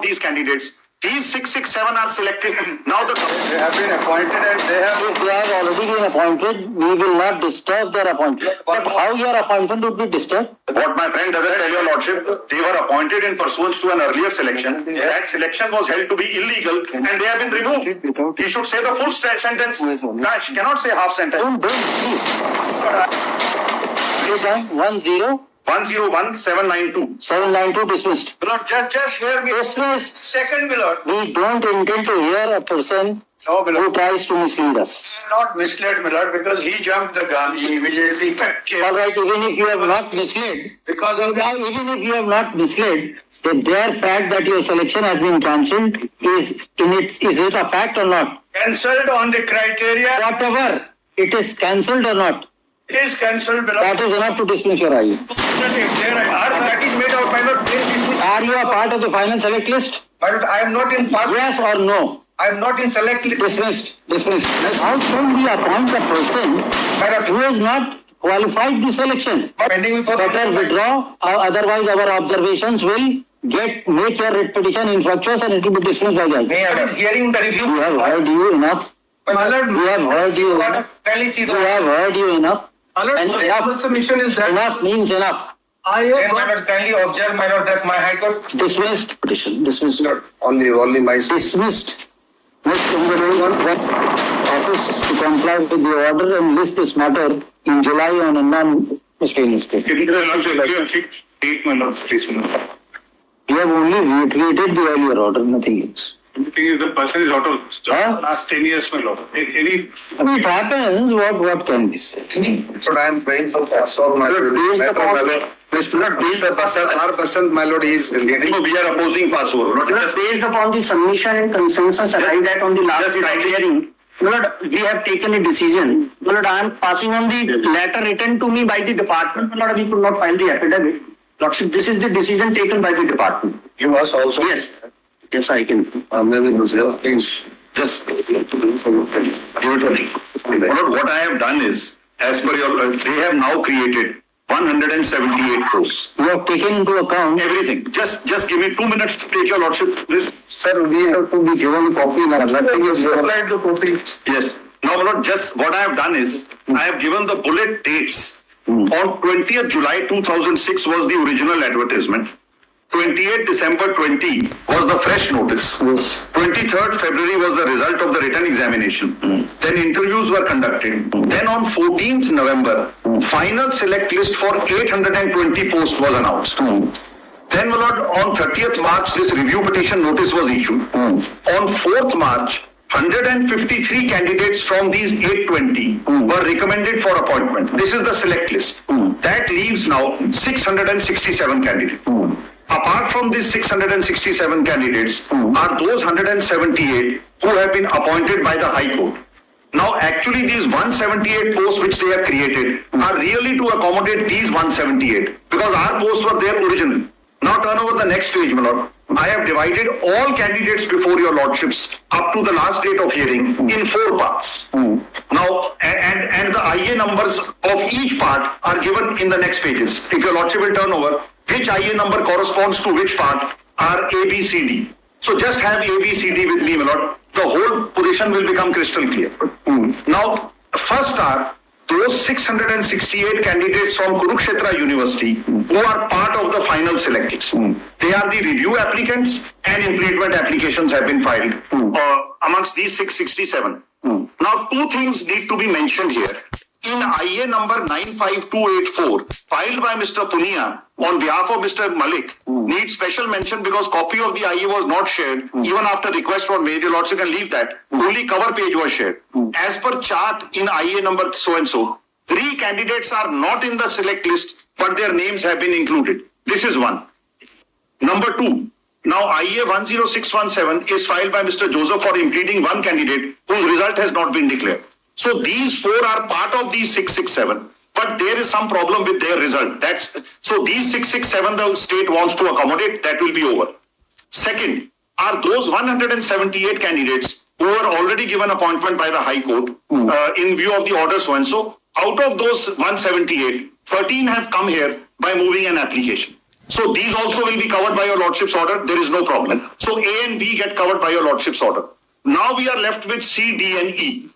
these candidates. These 667 are selected. Now they have been appointed and they have already been appointed. We will not disturb their appointment. But how your appointment would be disturbed? What my friend doesn't tell your lordship, they were appointed in pursuance to an earlier selection. That selection was held to be illegal and they have been removed. He should say the full sentence. He cannot say half sentence. Don't please. 101,792. 792 dismissed. Lord, just hear me. Dismissed. Second, my lord. We don't intend to hear a person who tries to mislead us. Not misled, my lord, because he jumped the gun. He immediately came. All right, even if you have not misled, even if you have not misled, the bare fact that your selection has been cancelled is it a fact or not? Cancelled on the criteria. Whatever, it is cancelled or not? It is cancelled, my lord. That is enough to dismiss your IE. That is made out, my lord. Are you a part of the final select list? My lord, I am not in part. Yes or no? I am not in select list. Dismissed. How can we appoint a person who has not qualified the selection? Better withdraw, otherwise our observations will make your writ petition infructuous and it will be dismissed by judge. I am hearing the review. We have heard you enough. My lord, We have heard you enough. We have heard you enough. And enough submission is that. Enough means enough. I have my lord, kindly observe, my lord, that my High Court Dismissed petition. Dismissed. only my Dismissed. Next, what office to comply with the order and list this matter in July on a non-miscellaneous case. You have only reiterated the earlier order, nothing else. The thing is, the person is out of job last 10 years, my lord. It happens, what can be said? So I am praying for passport, my lord. Our person, my lord, is leading. We are opposing passport. Based upon the submission and consensus arrived at on the last hearing, Lord, we have taken a decision. Lord, I am passing on the letter written to me by the department. Lord, we could not file the affidavit. Lordship, this is the decision taken by the department. You must also. Yes. Yes, I can. Maybe things. Just beautifully. What I have done is, as per your, they have now created 178 posts. You have taken into account Everything. Just give me 2 minutes to take your lordship. This. Sir, we have to be given a copy. Nothing is applied the copy. Yes. Now, my lord, just what I have done is, I have given the bullet dates. On 20th July 2006 was the original advertisement. 28th December 20 was the fresh notice. 23rd February was the result of the written examination. Then interviews were conducted. Then on 14th November, final select list for 820 posts was announced. Then, my lord, on 30th March, this review petition notice was issued. On 4th March, 153 candidates from these 820 were recommended for appointment. This is the select list. That leaves now 667 candidates. Apart from these 667 candidates are those 178 who have been appointed by the High Court. Now, actually, these 178 posts which they have created are really to accommodate these 178 because our posts were there originally. Now, turn over the next page, my lord. I have divided all candidates before your lordships up to the last date of hearing in 4 parts. Now, and the IA numbers of each part are given in the next pages. If your lordship will turn over, which IA number corresponds to which part are A, B, C, D. So just have A, B, C, D with me, my lord. The whole position will become crystal clear. Now, first are those 668 candidates from Kurukshetra University who are part of the final select list. They are the review applicants and impleadment applications have been filed amongst these 667. Now, 2 things need to be mentioned here. In IA number 95284, filed by Mr. Punia on behalf of Mr. Malik, needs special mention because copy of the IA was not shared even after request was made. Your lordship can leave that. Only cover page was shared. As per chart in IA number so-and-so, 3 candidates are not in the select list, but their names have been included. This is one. Number 2. Now, IA 10617 is filed by Mr. Joseph for impleading 1 candidate whose result has not been declared. So these 4 are part of these 667, but there is some problem with their result. So these 667 the state wants to accommodate, that will be over. Second, are those 178 candidates who were already given appointment by the High Court in view of the order so-and-so. Out of those 178, 13 have come here by moving an application. So these also will be covered by your lordship's order. There is no problem. So A and B get covered by your lordship's order. Now we are left with C, D and E.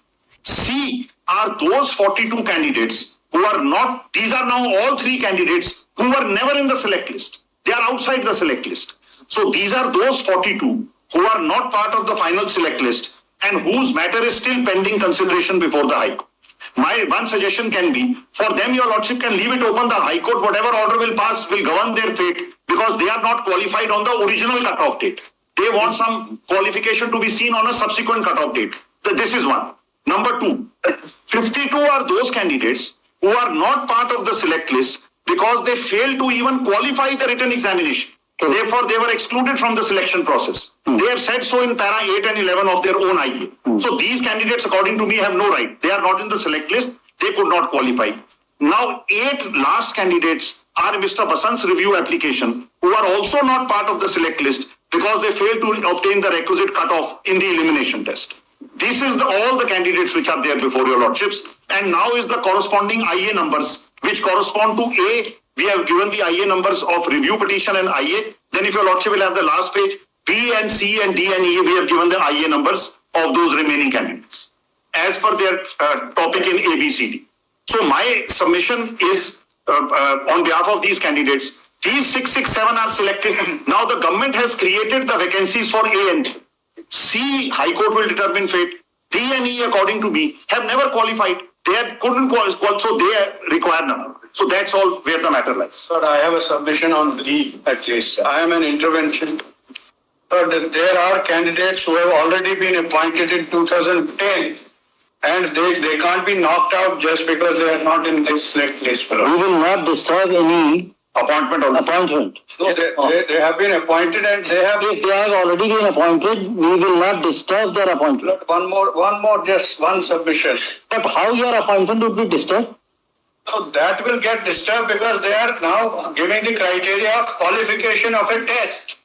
C are those 42 candidates who are not, these are now all three candidates who were never in the select list. They are outside the select list. So these are those 42 who are not part of the final select list and whose matter is still pending consideration before the High Court. My one suggestion can be, for them your lordship can leave it open. The High Court, whatever order will pass, will govern their fate because they are not qualified on the original cutoff date. They want some qualification to be seen on a subsequent cutoff date. This is one. Number two, 52 are those candidates who are not part of the select list because they failed to even qualify the written examination. Therefore, they were excluded from the selection process. They have said so in para 8 and 11 of their own IA. So these candidates, according to me, have no right. They are not in the select list. They could not qualify. Now, 8 last candidates are Mr. Basant's review application, who are also not part of the select list because they failed to obtain the requisite cutoff in the elimination test. This is all the candidates which are there before your lordships. And now is the corresponding IA numbers, which correspond to A. We have given the IA numbers of review petition and IA. Then if your lordship will have the last page, B and C and D and E, we have given the IA numbers of those remaining candidates as per their topic in ABCD. So my submission is on behalf of these candidates. These 6, 6, 7 are selected. Now the government has created the vacancies for A and D. C, High Court will determine fate. D and E, according to me, have never qualified. They couldn't qualify, so they require none. So that's all where the matter lies. Sir, I have a submission on D at least. I am an intervention. But there are candidates who have already been appointed in 2010 and they can't be knocked out just because they are not in this select list. We will not disturb any Appointment or appointment. No, they have been appointed and they have. If they have already been appointed, we will not disturb their appointment. Look, one more, just one submission. But how your appointment would be disturbed? So that will get disturbed because they are now giving the criteria of qualification of a test.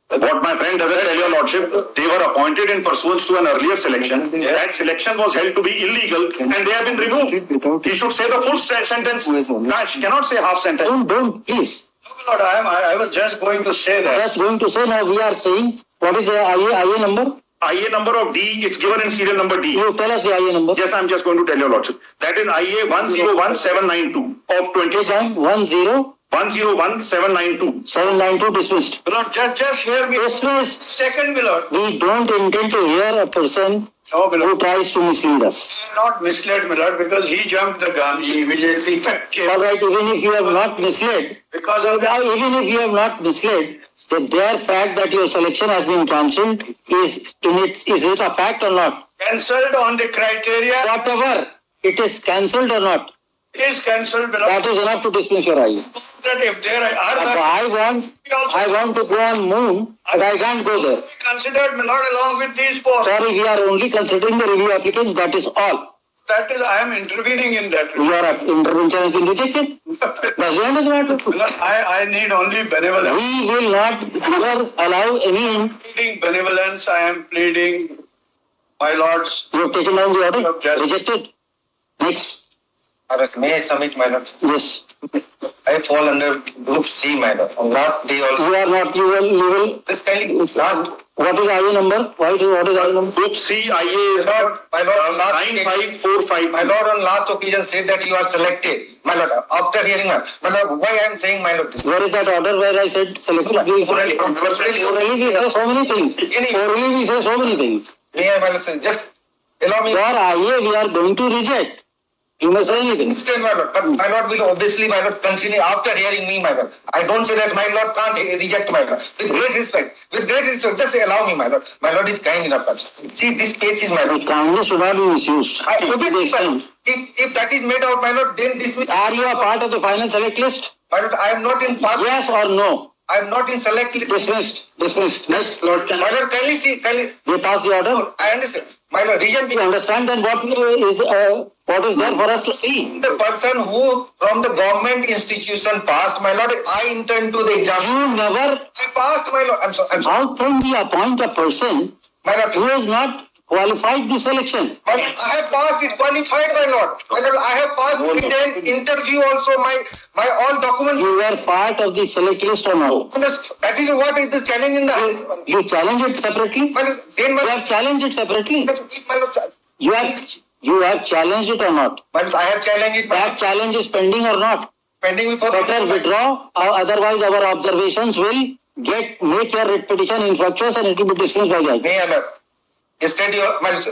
What my friend doesn't tell your lordship, they were appointed in pursuance to an earlier selection. That selection was held to be illegal and they have been removed. He should say the full sentence. He cannot say half sentence. Don't, please. No, Lord, I was just going to say that. Just going to say now we are saying, what is the IA number? IA number of D, it's given in serial number D. You tell us the IA number. Yes, I'm just going to tell your lordship. That is IA 101792 of 20. 101792. 792 dismissed. Lord, just hear me. Dismissed. Second, Lord. We don't intend to hear a person No, who Lord. tries to mislead us. Not misled, my Lord, because he jumped the gun. He immediately came. All right, even if you have not misled, Because of that, even if you have not misled, the bare fact that your selection has been cancelled is it a fact or not? cancelled on the criteria Whatever, it is cancelled or not, is cancelled, my Lord. that is enough to dismiss your IA. That if there are I want to go on moon, but I can't go there. considered, my Lord, along with these four. Sorry, we are only considering the review applicants, that is all. That is, I am intervening in that. Your intervention has been rejected. That's the end of the matter. Lord, I need only benevolence. We will not ever allow any. Pleading benevolence, I am pleading, my lords. You have taken down the order, Yes. rejected. Next. May I submit, my lord? Yes. I fall under group C, my lord. Last day also. You are not, you will. This kindly, last, What is IA number? What is IA number? Group C IA is my lord, last, 9545. my lord on last occasion said that you are selected. My lord, after hearing my lord, why I am saying my lord this? Where is that order where I said selected? Orally we say so many things. Orally we say so many things. May I, my lord, say, just allow me. Your IA we are going to reject. You may say anything. Understand, my lord, but my lord will obviously, my lord, continue after hearing me, my lord. I don't say that my lord can't reject my lord. With great respect, just allow me, my lord. My lord is kind enough. See, this case is my lord. Kindness should not be misused. Obviously, my lord, if that is made out, my lord, then this will. Are you a part of the final select list? My lord, I am not in part. Yes or no? I am not in select list. Dismissed. Next, Lord. My lord, kindly see, kindly. We pass the order. I understand. My lord, region We understand then what is there for us to see. the person who from the government institution passed, my lord, I intend to the exam. You never. I passed, my lord. I'm sorry. How can we appoint a person My lord, who qualified the selection. But I have passed it, qualified, my lord. My lord, I have passed it, interview also, my all documents. You were part of the select list or not? That is what is the challenge in the. You challenge it separately? My lord, then You have challenged it separately? my lord, You have challenged it or not? but I have challenged it. That challenge is pending or not? Pending before. Better withdraw, otherwise our observations will make your writ petition infructuous and it will be dismissed by judge. May I lord. Yesterday,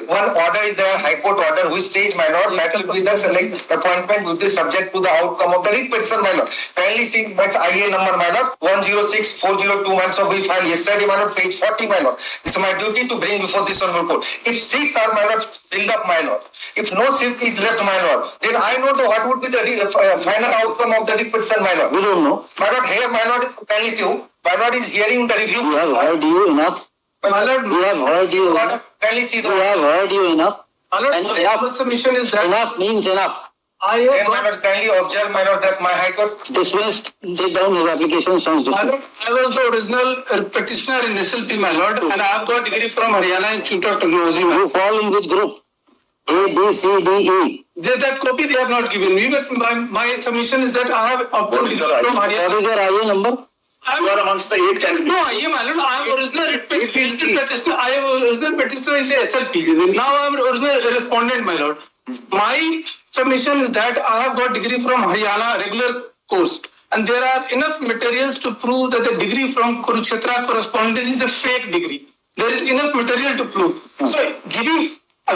one order is there, High Court order, which says, my lord, that will be the select appointment will be subject to the outcome of the writ petition, my lord. Kindly see, that's IA number, my lord, 106402, so we filed yesterday, my lord, page 40, my lord. It's my duty to bring before this honorable court. If seats are, my lord, filled up, my lord. If no seat is left, my lord, then I know what would be the final outcome of the writ petition, my lord. We don't know. My lord, here, my lord, kindly see, my lord is hearing the review. We have heard you enough. My lord, We have heard you enough. kindly see the. We have heard you enough. My lord, And my enough, submission is that enough means enough. I Then, have my got, lord, kindly observe, my lord, that my High Court. Dismissed, take down his application, stands my dismissed. lord, I was the original petitioner in SLP, my lord, and I have got degree from Haryana Institute of Technology. My You fall in which group? A, B, C, D, E. That copy they have not given me, but my submission is that I have obtained degree from What Haryana. is your IA number? You are amongst the 8 candidates. No, I am, my lord. I am original petitioner. I am original petitioner in the SLP. Now I am original respondent, my lord. My submission is that I have got degree from Haryana regular course, and there are enough materials to prove that the degree from Kurukshetra correspondent is a fake degree. There is enough material to prove. So giving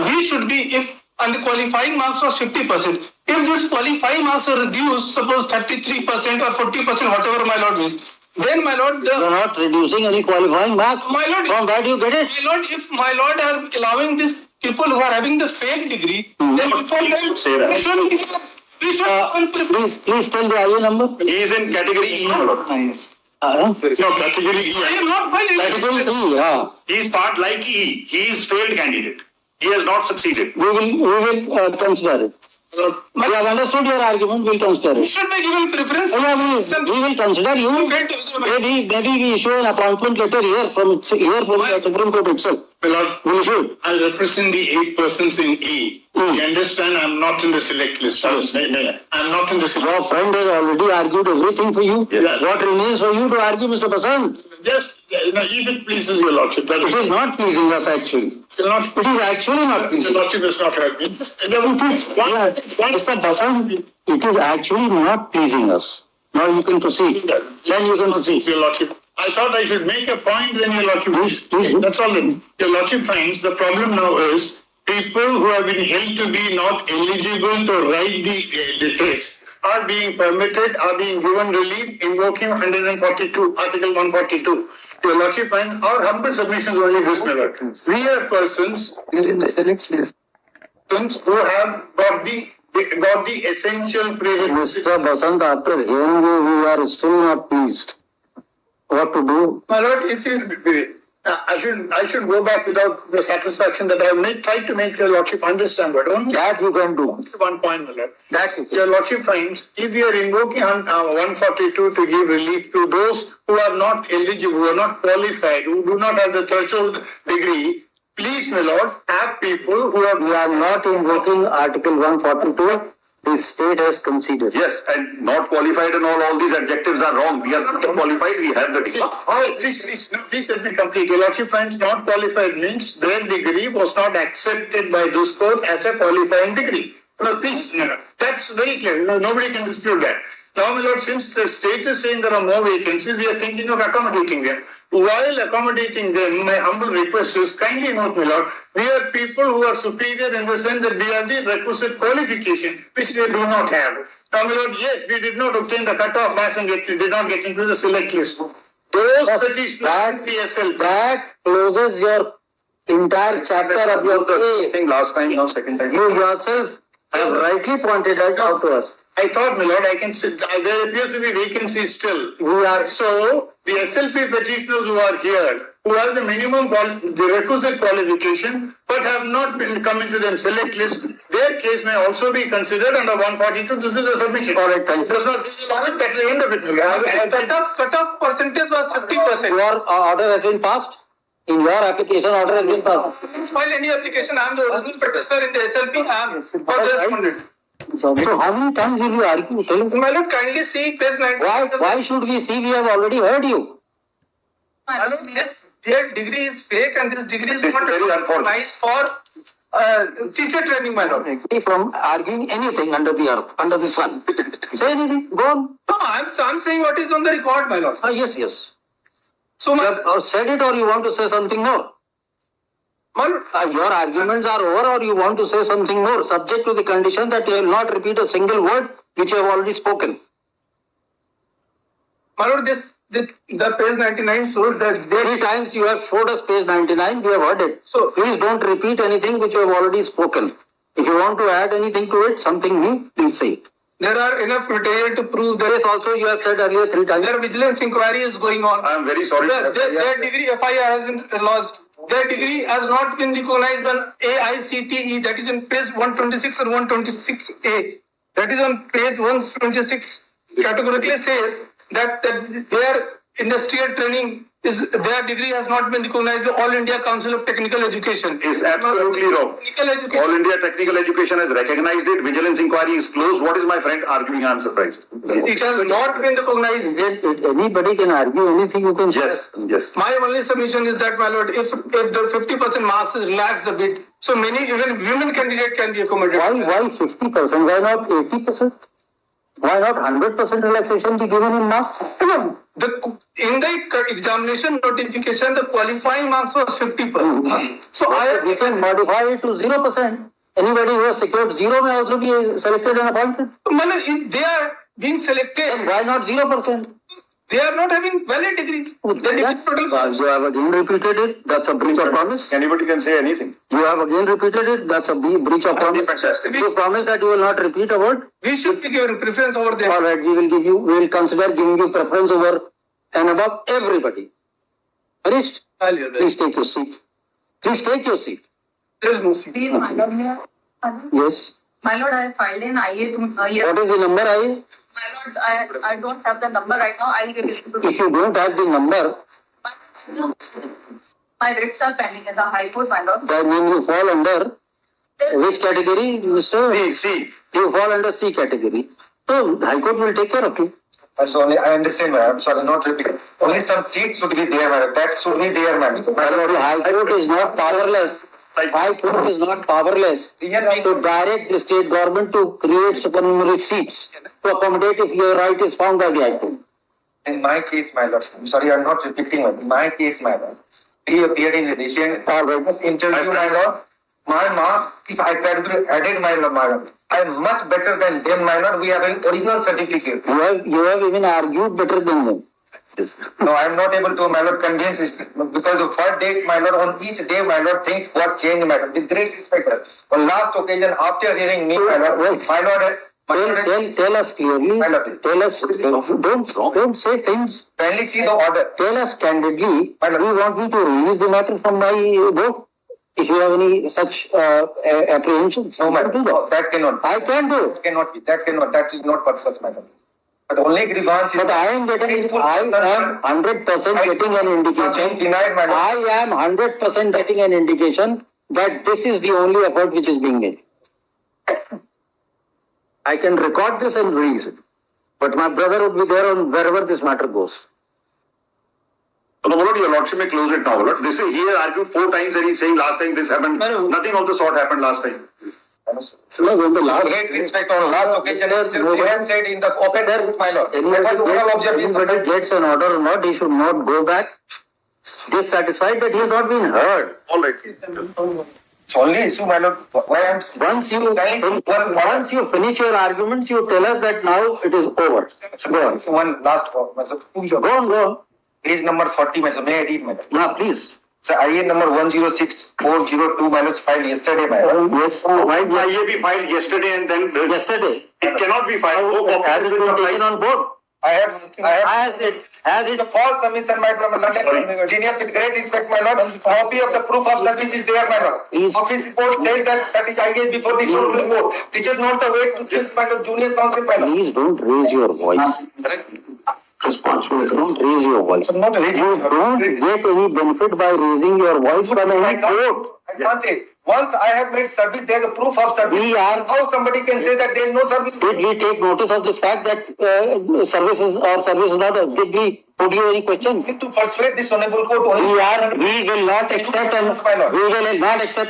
we should be, if and the qualifying marks was 50%. If this qualifying marks are reduced, suppose 33% or 40%, whatever my lord is, then my lord, You are not reducing any qualifying marks. my lord, From where do you get it? my lord, if my lord are allowing this people who are having the fake degree, then before them, Say that. we should Please tell the IA number. He is in category E, my lord. No, category E. I am not filing. Category E, yeah. He is part like E. He is failed candidate. He has not succeeded. We will consider it. We have understood your argument, we will consider it. Should be given preference. Yeah, we will consider you. Maybe we issue an appointment letter here from the Supreme Court itself. My lord, We issue. I represent the 8 persons in E. You understand I'm not in the select list. I'm not in the select. Your friend has already argued everything for you. Yeah. What remains for you to argue, Mr. Basant? Just, if it pleases your lordship, that It is not pleasing us actually. not. It is actually not Your pleasing. lordship has not heard me. It is, Mr. Basant, it is actually not pleasing us. Now you can proceed. Then you can proceed. Your lordship. I thought I should make a point, then your lordship. Please. That's all. Your lordship finds the problem now is people who have been held to be not eligible to write the test are being permitted, are being given relief, invoking 142, Article 142. Your lordship finds our humble submissions only this, my lord. We are persons In the select list. who have got the essential prerequisites. Mr. Basant, after hearing you, we are still not pleased. What to do? My lord, if you, I should go back without the satisfaction that I have tried to make your lordship understand, but only That you can do. one point, my lord. That you can. Your lordship finds if we are invoking 142 to give relief to those who are not eligible, who are not qualified, who do not have the threshold degree, please, my lord, have people who are. We are not invoking Article 142. The state has conceded. Yes, and not qualified and all these adjectives are wrong. We are not qualified, we have the degree. Please let me complete. Your lordship finds not qualified means their degree was not accepted by this court as a qualifying degree. No, please, that's very clear. No, nobody can dispute that. Now, my lord, since the state is saying there are more vacancies, we are thinking of accommodating them. While accommodating them, my humble request is kindly note, my lord, we are people who are superior in the sense that we have the requisite qualification, which they do not have. Now, my lord, yes, we did not obtain the cut-off marks and did not get into the select list. Those petitioners PSL. That closes your entire chapter of your case. Thing last time, now second time. You yourself have rightly pointed it out to us. I thought, my lord, I can sit, there appears to be vacancies still. We are So, the SLP petitioners who are here, who have the minimum, the requisite qualification, but have not been come into the select list, their case may also be considered under 142. This is the submission. correct. Thank you. Does not, that's the end of it. Cut-off percentage was 50%. Your order has been passed. in your application order has been passed. File any application, I am the original petitioner in the SLP, I am for the respondent. So how many times will you argue? Tell me. My lord, kindly see page 19. Why should we see? We have already heard you. My lord, their degree is fake and this degree is This is not very unfortunate. recognized for teacher training, my lord. From arguing anything under the earth, under the sun. Say anything. Go on. No, I'm saying what is on the record, my lord. Yes. So, You have said it, or you want to say something more? my lord, Your arguments are over, or you want to say something more, subject to the condition that you will not repeat a single word which you have already spoken. my lord, the page 99 shows that they 3 times you have showed us page 99, we have heard it. So- Please don't repeat anything which you have already spoken. If you want to add anything to it, something new, please say it. there are enough material to prove that This also you have said earlier 3 times. their vigilance inquiry is going on. I am very sorry. Their degree FIR has been lost. Their degree has not been recognized on AICTE, that is on page 126 or 126A. That is on page 126, categorically says that their industrial training their degree has not been recognized by All India Council of Technical Education. Is absolutely wrong. Technical education. All India Technical Education has recognized it. Vigilance inquiry is closed. What is my friend arguing? I am surprised. It has not been recognized. Anybody can argue anything you can say. Yes. My only submission is that, my lord, if the 50% marks is relaxed a bit, so many even women candidate can be accommodated. Why 50%? Why not 80%? Why not 100% relaxation be given in marks? In the examination notification, the qualifying marks was 50%. So We can modify it to 0%. Anybody who has secured 0 may also be selected and appointed. if they are being Then selected, why not 0%? they are not having valid degree. Their degree is total. You have again repeated it. That's a breach of promise. Anybody can say anything. You have again repeated it. That's a breach of promise. Fantastic. You promise that you will not repeat a word. We should be given preference over them. All right, we will consider giving you preference over and above everybody. Finished? Please take your seat. Please take your seat. There is no seat. Please, my lord, Yes. my lord, I filed in IA yes. What is the number, I? My lord, I don't have the number right now. I'll give it to If you don't have the number, my writs are pending in the High Court, my lord. then you fall under which category, Mr.? See. You fall under C category. So, High Court will take care of you. So only, I understand, madam. Sorry, not repeating. Only some seats should be there, madam. That should be there, madam. The High Court is not powerless. High Court is not powerless to direct the state government to create supernumerary seats to accommodate if your right is found by the High Court. In my case, my lord, I'm sorry, I'm not repeating, madam. In my case, my lord, he appeared in the recent interview, my lord. My marks, if I had added, my lord, madam, I'm much better than them, my lord. We have an original certificate. You have even argued better than them. No, I'm not able to, my lord, convince this because of what date, my lord, on each day, my lord, things got changed, my lord. With great respect, on last occasion, after hearing me, my lord, Tell us clearly. My lord. Tell us. Don't say things. kindly see the order. Tell us candidly. My lord. Do you want me to release the matter from my book? If you have any such apprehensions, No, you can madam, do no, that. that cannot. I can do it. That is not purpose, madam. But only grievance is. But I am 100% getting an indication. Denied, madam. I am 100% getting an indication that this is the only effort which is being made. I can record this and release it. But my brother would be there on wherever this matter goes. No, my lord, your lordship may close it now, my lord. This is, he has argued 4 times and he's saying last time this happened. Nothing of the sort happened last time. Great respect on last occasion. You have said in the open air, my lord. Anybody gets an order or not, he should not go back dissatisfied that he has not been heard. All right. It's only issue, my lord. Why I'm Once you finish your arguments, you tell us that now it is over. Go on. one last Go on. page number 40, may I read, madam? Now, please. So IA number 106402 minus filed yesterday, madam. Yes. Why IA be filed yesterday and then Yesterday. it cannot be filed. Has it been taken on board? I have Has it the false submission, my lord. Senior, with great respect, my lord. Copy of the proof of service is there, my lord. Please. Office report says that is IA before the show report. This is not the way to treat my lord, junior counsel, my lord. Please don't raise your voice. responsible. Don't raise your voice. I'm not raising You don't get any benefit by raising your voice from any court. I can't take. Once I have made service, there is a proof of service. We are. How somebody can say that there is no service? Did we take notice of this fact that service is not? Did we put you any question? To persuade this honorable court only. We will not accept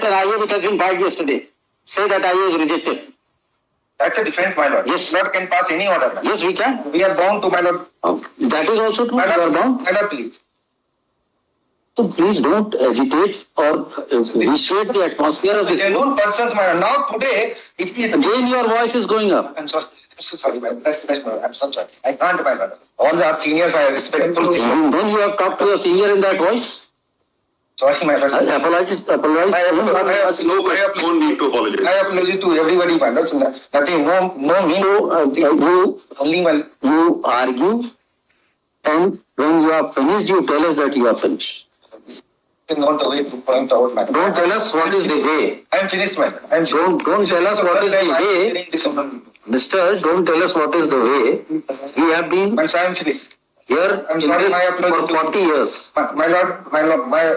an IA which has been filed yesterday. Say that IA is rejected. That's a defense, my lord. Yes. Lord can pass any order. Yes, we can. We are bound to, my lord. That is also true. My You are lord, bound. my lord, please. So please don't agitate or vitiate the atmosphere of the court. Genuine persons, my lord. Now today, it is. Again, your voice is going up. I'm sorry. I'm so sorry, my lord. I'm so sorry. I can't, my lord. All our seniors are respectful. And then you have talked to your senior in that voice. Sorry, my lord. Apologize. I have No need to apologize. I apologize to everybody, my lord. Nothing, no me. You Only my. you argue, and when you are finished, you tell us that you are finished. Not the way to point out, my lord. Don't tell us what is the way. I'm finished, my lord. I'm Don't tell us what is the way. Mister, don't tell us what is the way. We have been I'm sorry, I'm finished. here I'm in sorry, this my apology for 40 years. My lord, my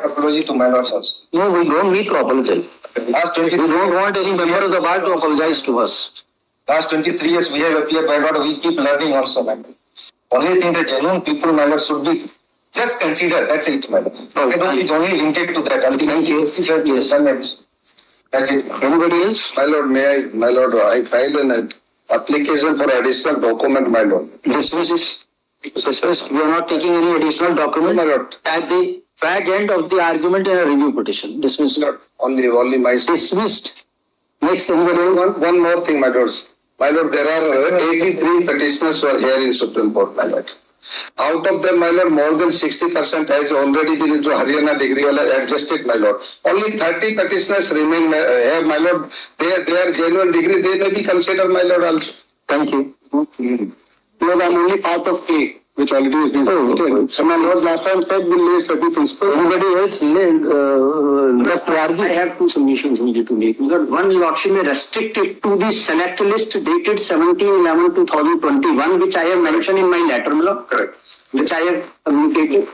apology to my lords also. No, we don't need to apologize. Last We 23 don't want any member of the bar to apologize to us. Last 23 years we have appeared, my lord, we keep learning also, my lord. Only thing the genuine people, my lord, should be just consider, that's it, my lord. Oh, I don't, it's only limited to that. Thank you. Yes. That's it. Anybody else? My lord, my lord, I filed an application for additional document, my lord. Dismiss. We are not taking any additional document. My lord. At the fag end of the argument in a review petition. Dismissed. Only my. Dismissed. Next, anybody else? One more thing, my lord. My lord, there are 83 petitioners who are here in Supreme Court, my lord. Out of them, my lord, more than 60% has already been into Haryana degree adjusted, my lord. Only 30 petitioners remain here, my lord. They are genuine degree. They may be considered, my lord, also. Thank you. Because I'm only part of A, which already has been submitted. So my lord last time said we'll lay 30 principles. Anybody else left to argue? I have two submissions needed to make. One, Lordship may restrict it to the select list dated 17/11/2021, which I have mentioned in my letter, my lord. Correct. Which I have communicated.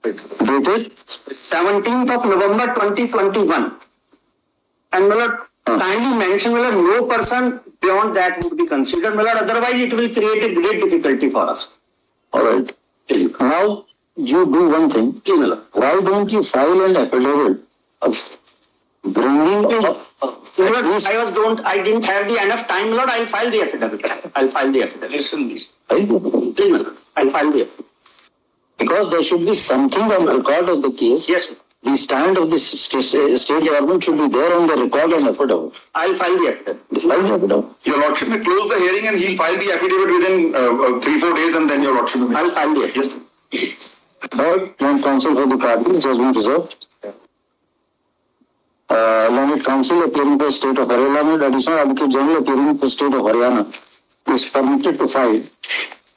Dated? 17th of November 2021. And my lord, kindly mention, my lord, no person beyond that would be considered, my lord. Otherwise, it will create a great difficulty for us. All right. Now, you do one thing. Please, my lord. Why don't you file an affidavit of bringing up I didn't have the enough time, my lord. I'll file the affidavit. Listen, please. Please, my lord. I'll file the affidavit. because there should be something on the record of the case. Yes, sir. The stand of the state government should be there on the record and affidavit. I'll file the affidavit. File the affidavit. Your lordship may close the hearing and he'll file the affidavit within 3-4 days, and then your lordship may. I'll file the affidavit. Yes. Third, learned counsel for the parties has been reserved. Learned counsel appearing for state of Haryana, additional advocate general appearing for state of Haryana is permitted to file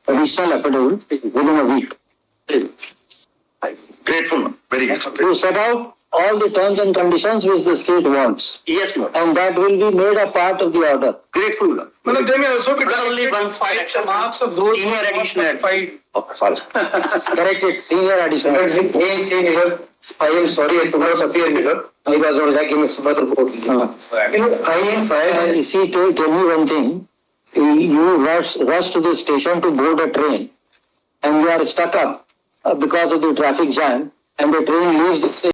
additional affidavit within a week. Grateful, ma'am. Very good. To set out all the terms and conditions which the state wants. Yes, Lord. And that will be made a part of the order. Grateful, Lord. Well, they may also be Only one file. marks of those Senior additional. Correct it, senior additional. I am sorry, I could not appear here. I was on in a further court. See, to tell you one thing, you rush to the station to board a train and you are stuck up because of the traffic jam and the train leaves the station.